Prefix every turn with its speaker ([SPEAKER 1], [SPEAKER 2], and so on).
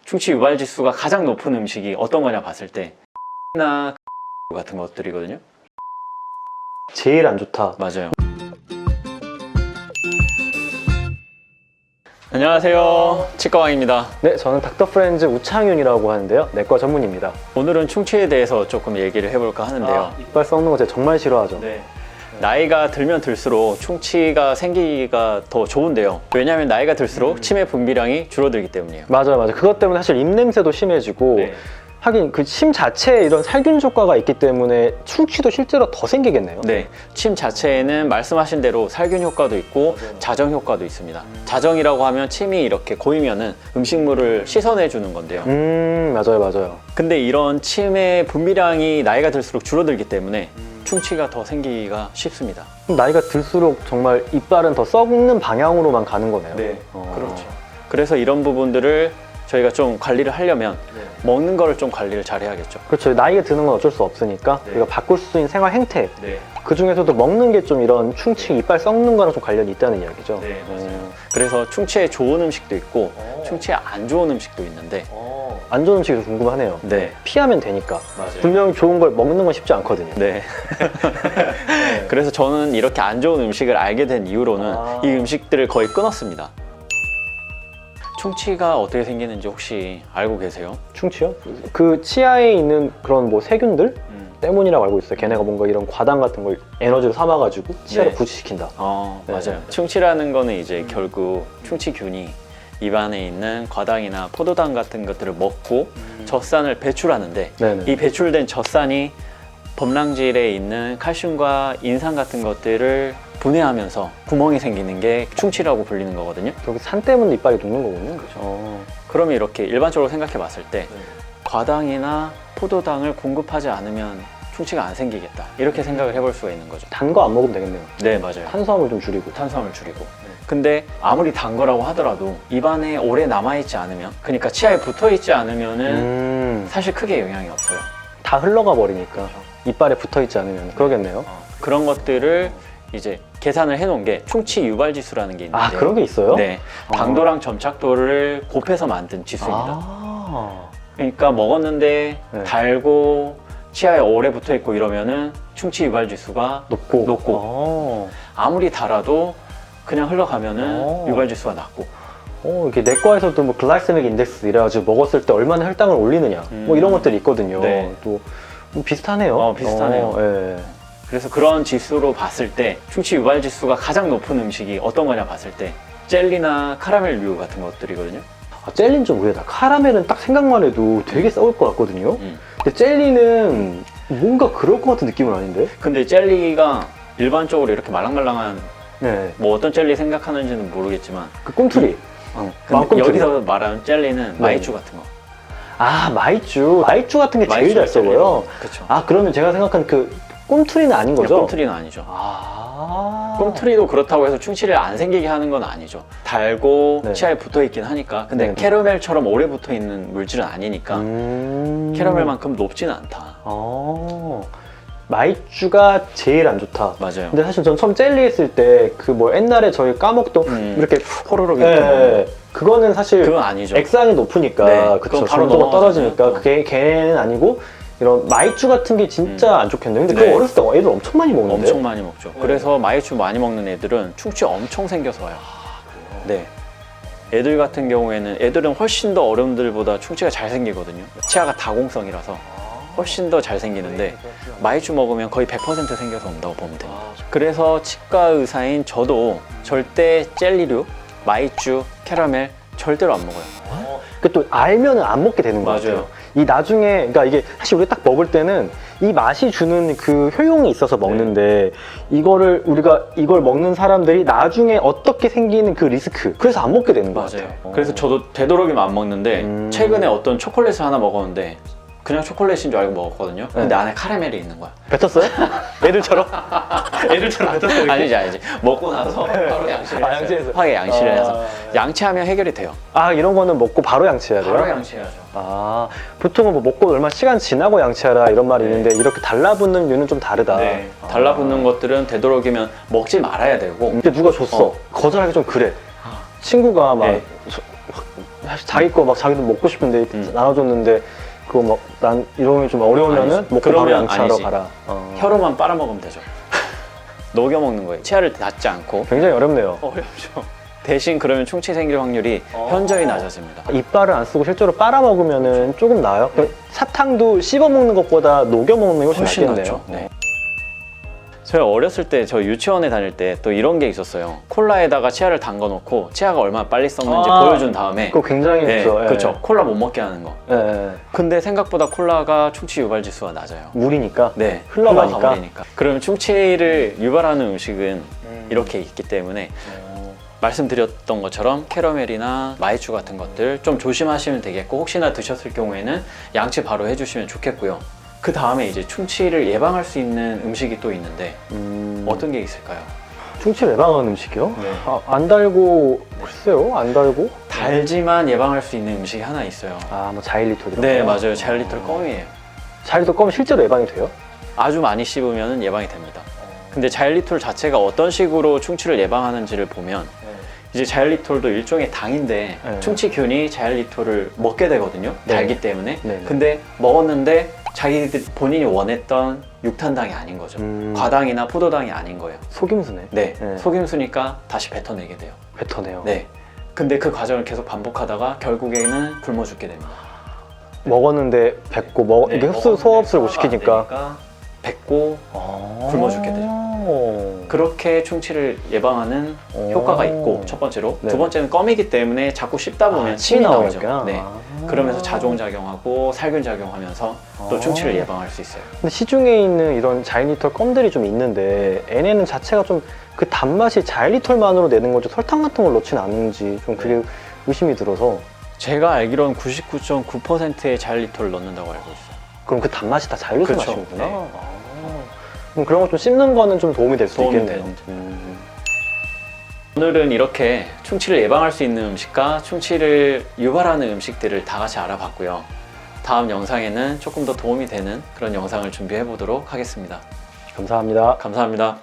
[SPEAKER 1] 충치 유발 지수가 가장 높은 음식이 어떤 거냐 봤을 때 나 같은 것들이거든요.
[SPEAKER 2] 제일 안 좋다.
[SPEAKER 1] 맞아요. 안녕하세요, 치과왕입니다.
[SPEAKER 2] 네, 저는 닥터 프렌즈 우창윤이라고 하는데요. 내과 전문입니다.
[SPEAKER 1] 오늘은 충치에 대해서 조금 얘기를 해볼까 하는데요.
[SPEAKER 2] 이빨 썩는 거 제가 정말 싫어하죠.
[SPEAKER 1] 네. 나이가 들면 들수록 충치가 생기기가 더 좋은데요. 왜냐하면 나이가 들수록 치매 분비량이 줄어들기 때문이에요.
[SPEAKER 2] 맞아요. 그것 때문에 사실 입냄새도 심해지고
[SPEAKER 1] 네.
[SPEAKER 2] 하긴 그 침 자체에 이런 살균 효과가 있기 때문에 충치도 실제로 더 생기겠네요.
[SPEAKER 1] 네, 침 자체에는 말씀하신 대로 살균 효과도 있고 자정 효과도 있습니다. 자정이라고 하면 침이 이렇게 고이면은 음식물을 씻어내 주는 건데요.
[SPEAKER 2] 맞아요.
[SPEAKER 1] 근데 이런 침의 분비량이 나이가 들수록 줄어들기 때문에 충치가 더 생기기가 쉽습니다.
[SPEAKER 2] 나이가 들수록 정말 이빨은 더 썩는 방향으로만 가는 거네요.
[SPEAKER 1] 그렇죠. 그래서 이런 부분들을 저희가 좀 관리를 하려면 먹는 거를 좀 관리를 잘 해야겠죠.
[SPEAKER 2] 그렇죠. 나이가 드는 건 어쩔 수 없으니까 우리가 바꿀 수 있는 생활 행태, 그 중에서도 먹는 게 좀 이런 충치, 이빨 썩는 거랑 좀 관련이 있다는 이야기죠.
[SPEAKER 1] 네, 맞아요. 그래서 충치에 좋은 음식도 있고 충치에 안 좋은 음식도 있는데
[SPEAKER 2] 안 좋은 음식이 궁금하네요.
[SPEAKER 1] 네,
[SPEAKER 2] 피하면 되니까.
[SPEAKER 1] 맞아요.
[SPEAKER 2] 분명히 좋은 걸 먹는 건 쉽지 않거든요.
[SPEAKER 1] 네. 그래서 저는 이렇게 안 좋은 음식을 알게 된 이후로는 이 음식들을 거의 끊었습니다. 충치가 어떻게 생기는지 혹시 알고 계세요?
[SPEAKER 2] 충치요? 그 치아에 있는 그런 뭐 세균들 때문이라고 알고 있어요. 걔네가 뭔가 이런 과당 같은 걸 에너지로 삼아가지고 치아를
[SPEAKER 1] 네.
[SPEAKER 2] 부치시킨다. 네.
[SPEAKER 1] 맞아요. 충치라는 거는 이제 결국 충치균이 입안에 있는 과당이나 포도당 같은 것들을 먹고 젖산을 배출하는데
[SPEAKER 2] 네네.
[SPEAKER 1] 이 배출된 젖산이 범랑질에 있는 칼슘과 인산 같은 것들을 분해하면서 구멍이 생기는 게 충치라고 불리는 거거든요.
[SPEAKER 2] 여기 산 때문에 이빨이 녹는 거군요. 그렇죠.
[SPEAKER 1] 그러면 이렇게 일반적으로 생각해 봤을 때 과당이나 포도당을 공급하지 않으면 충치가 안 생기겠다, 이렇게 생각을 해볼 수가 있는 거죠.
[SPEAKER 2] 단 거 안 먹으면 되겠네요.
[SPEAKER 1] 네, 맞아요.
[SPEAKER 2] 탄수화물 좀 줄이고.
[SPEAKER 1] 탄수화물 줄이고. 근데 아무리 단 거라고 하더라도 입안에 오래 남아있지 않으면, 그러니까 치아에 붙어있지 않으면은 사실 크게 영향이 없어요.
[SPEAKER 2] 다 흘러가 버리니까 이빨에 붙어있지 않으면 그러겠네요.
[SPEAKER 1] 그런 것들을 이제 계산을 해놓은 게 충치 유발 지수라는 게 있는데,
[SPEAKER 2] 그런 게 있어요?
[SPEAKER 1] 네, 당도랑 점착도를 곱해서 만든 지수입니다. 그러니까 먹었는데
[SPEAKER 2] 네.
[SPEAKER 1] 달고 치아에 오래 붙어있고 이러면은 충치 유발 지수가 높고 아무리 달아도 그냥 흘러가면은 유발 지수가 낮고.
[SPEAKER 2] 이렇게 내과에서도 뭐 글라이세믹 인덱스 이래가지고 먹었을 때 얼마나 혈당을 올리느냐 뭐 이런 것들이 있거든요.
[SPEAKER 1] 네.
[SPEAKER 2] 또 비슷하네요.
[SPEAKER 1] 비슷하네요.
[SPEAKER 2] 예.
[SPEAKER 1] 그래서 그런 지수로 봤을 때 충치 유발 지수가 가장 높은 음식이 어떤 거냐 봤을 때 젤리나 카라멜류 같은 것들이거든요.
[SPEAKER 2] 젤리는 좀 의외다. 카라멜은 딱 생각만 해도 되게 썩을 것 같거든요. 근데 젤리는 뭔가 그럴 것 같은 느낌은 아닌데?
[SPEAKER 1] 근데 젤리가 일반적으로 이렇게 말랑말랑한,
[SPEAKER 2] 네.
[SPEAKER 1] 뭐 어떤 젤리 생각하는지는 모르겠지만
[SPEAKER 2] 그 꿈틀이.
[SPEAKER 1] 근데
[SPEAKER 2] 꿈틀이.
[SPEAKER 1] 여기서 말하는 젤리는 마이쮸 같은 거.
[SPEAKER 2] 마이쮸 가같은 게 제일 잘 썩어요.
[SPEAKER 1] 그렇죠.
[SPEAKER 2] 그러면 제가 생각한 그 꿈틀이는 아닌 거죠?
[SPEAKER 1] 꿈틀이는 아니죠. 꿈틀이도 그렇다고 해서 충치를 안 생기게 하는 건 아니죠. 달고
[SPEAKER 2] 네.
[SPEAKER 1] 치아에 붙어 있긴 하니까. 근데
[SPEAKER 2] 네.
[SPEAKER 1] 캐러멜처럼 오래 붙어 있는 물질은 아니니까 캐러멜만큼 높지는 않다.
[SPEAKER 2] 마이쮸가 제일 안 좋다.
[SPEAKER 1] 맞아요.
[SPEAKER 2] 근데 사실 전 처음 젤리 했을 때 그 뭐 옛날에 저희 까먹던 이렇게
[SPEAKER 1] 호로록
[SPEAKER 2] 그거는 사실
[SPEAKER 1] 그건 아니죠.
[SPEAKER 2] 액상이 높으니까
[SPEAKER 1] 네,
[SPEAKER 2] 그쵸,
[SPEAKER 1] 그건 바로
[SPEAKER 2] 점도가 떨어지니까
[SPEAKER 1] 넘어가잖아요.
[SPEAKER 2] 그게 걔는 아니고 이런 마이쮸 같은 게 진짜 안 좋겠네요. 근데
[SPEAKER 1] 네.
[SPEAKER 2] 그거 어렸을 때 애들 엄청 많이 먹는데.
[SPEAKER 1] 엄청 많이 먹죠. 그래서 마이쮸 많이 먹는 애들은 충치 엄청 생겨서 와요. 네. 애들 같은 경우에는 애들은 훨씬 더 어른들보다 충치가 잘 생기거든요. 치아가 다공성이라서 훨씬 더 잘 생기는데 마이쮸 먹으면 거의 100% 생겨서 온다고 보면 됩니다. 그래서 치과 의사인 저도 절대 젤리류, 마이쮸, 캐러멜 절대로 안 먹어요.
[SPEAKER 2] 그 또 알면은 안 먹게 되는 것
[SPEAKER 1] 맞아요.
[SPEAKER 2] 같아요. 이 나중에 그러니까 이게 사실 우리가 딱 먹을 때는 이 맛이 주는 그 효용이 있어서 먹는데 우리가 이걸 먹는 사람들이 나중에 어떻게 생기는 그 리스크, 그래서 안 먹게 되는 것 같아요.
[SPEAKER 1] 그래서 저도 되도록이면 안 먹는데 최근에 어떤 초콜릿을 하나 먹었는데 그냥 초콜릿인 줄 알고 먹었거든요. 근데 안에 카라멜이 있는 거야.
[SPEAKER 2] 뱉었어요? 애들처럼? 애들처럼 뱉었어요?
[SPEAKER 1] 아니지. 먹고 나서 바로 양치를 했어요.
[SPEAKER 2] 양치해서.
[SPEAKER 1] 급하게 양치를 해서. 양치하면 해결이 돼요.
[SPEAKER 2] 이런 거는 먹고 바로 양치해야 돼요?
[SPEAKER 1] 바로 양치해야죠.
[SPEAKER 2] 보통은 뭐 먹고 얼마 시간 지나고 양치하라 이런 말이 있는데 이렇게 달라붙는 류는 좀 다르다.
[SPEAKER 1] 네. 달라붙는 것들은 되도록이면 먹지 말아야 되고.
[SPEAKER 2] 근데 누가 줬어. 거절하기 좀 그래. 친구가 막 사실 자기 거 막 자기도 먹고 싶은데 나눠줬는데 그거 막 난 이런 게 좀 어려우면은
[SPEAKER 1] 아니지.
[SPEAKER 2] 먹고 바로
[SPEAKER 1] 그러면
[SPEAKER 2] 양치하러
[SPEAKER 1] 아니지.
[SPEAKER 2] 가라.
[SPEAKER 1] 혀로만 빨아먹으면 되죠. 녹여 먹는 거예요. 치아를 닿지 않고.
[SPEAKER 2] 굉장히 어렵네요.
[SPEAKER 1] 어렵죠. 대신 그러면 충치 생길 확률이 현저히 낮아집니다.
[SPEAKER 2] 이빨을 안 쓰고 실제로 빨아 먹으면은 조금 나아요. 사탕도 씹어 먹는 것보다 녹여 먹는 게 훨씬 낫겠네요.
[SPEAKER 1] 낫죠. 네. 제가 어렸을 때 저 유치원에 다닐 때 또 이런 게 있었어요. 콜라에다가 치아를 담가 놓고 치아가 얼마나 빨리 썩는지 보여준 다음에
[SPEAKER 2] 그거 굉장히
[SPEAKER 1] 네,
[SPEAKER 2] 좋죠. 예.
[SPEAKER 1] 그렇죠. 콜라 못 먹게 하는 거.
[SPEAKER 2] 예, 예.
[SPEAKER 1] 근데 생각보다 콜라가 충치 유발 지수가 낮아요.
[SPEAKER 2] 물이니까.
[SPEAKER 1] 네,
[SPEAKER 2] 흘러가니까.
[SPEAKER 1] 흘러가버리니까. 그러면 충치를 유발하는 음식은 이렇게 있기 때문에 말씀드렸던 것처럼 캐러멜이나 마이쮸 같은 것들 좀 조심하시면 되겠고, 혹시나 드셨을 경우에는 양치 바로 해주시면 좋겠고요. 그 다음에 이제 충치를 예방할 수 있는 음식이 또 있는데 어떤 게 있을까요?
[SPEAKER 2] 충치를 예방하는 음식이요?
[SPEAKER 1] 네.
[SPEAKER 2] 안 달고 글쎄요, 안 달고?
[SPEAKER 1] 달지만 예방할 수 있는 음식이 하나 있어요.
[SPEAKER 2] 뭐 자일리톨 이런
[SPEAKER 1] 네,
[SPEAKER 2] 거?
[SPEAKER 1] 맞아요. 자일리톨 껌이에요.
[SPEAKER 2] 자일리톨 껌 실제로 예방이 돼요?
[SPEAKER 1] 아주 많이 씹으면 예방이 됩니다. 근데 자일리톨 자체가 어떤 식으로 충치를 예방하는지를 보면 이제 자일리톨도 일종의 당인데
[SPEAKER 2] 네.
[SPEAKER 1] 충치균이 자일리톨을 먹게 되거든요.
[SPEAKER 2] 네.
[SPEAKER 1] 달기 때문에.
[SPEAKER 2] 네.
[SPEAKER 1] 근데 먹었는데 자기들 본인이 원했던 육탄당이 아닌 거죠. 과당이나 포도당이 아닌 거예요.
[SPEAKER 2] 속임수네.
[SPEAKER 1] 네.
[SPEAKER 2] 네.
[SPEAKER 1] 속임수니까 다시 뱉어내게 돼요.
[SPEAKER 2] 뱉어내요.
[SPEAKER 1] 네. 근데 그 과정을 계속 반복하다가 결국에는 굶어 죽게 됩니다.
[SPEAKER 2] 먹었는데 뱉고
[SPEAKER 1] 네,
[SPEAKER 2] 이게 흡수 소화흡수를 못 시키니까
[SPEAKER 1] 뱉고 굶어 죽게 되죠. 그렇게 충치를 예방하는 효과가 있고, 첫 번째로.
[SPEAKER 2] 네.
[SPEAKER 1] 두 번째는 껌이기 때문에 자꾸 씹다 보면 침이 나오죠. 네. 그러면서 자종작용하고 살균작용하면서 또 충치를 예방할 수 있어요.
[SPEAKER 2] 근데 시중에 있는 이런 자일리톨 껌들이 좀 있는데 얘네는 자체가 좀 그 단맛이 자일리톨만으로 내는 거죠. 설탕 같은 걸 넣지는 않는지 좀 그게 의심이 들어서.
[SPEAKER 1] 제가 알기로는 99.9%의 자일리톨을 넣는다고 알고 있어요.
[SPEAKER 2] 그럼 그 단맛이 다 자일리톨
[SPEAKER 1] 그쵸.
[SPEAKER 2] 맛이구나.
[SPEAKER 1] 네.
[SPEAKER 2] 그럼 그런 거 좀 씹는 거는 좀 도움이 될 수
[SPEAKER 1] 도움이
[SPEAKER 2] 있겠네요.
[SPEAKER 1] 되죠. 오늘은 이렇게 충치를 예방할 수 있는 음식과 충치를 유발하는 음식들을 다 같이 알아봤고요. 다음 영상에는 조금 더 도움이 되는 그런 영상을 준비해 보도록 하겠습니다.
[SPEAKER 2] 감사합니다.
[SPEAKER 1] 감사합니다.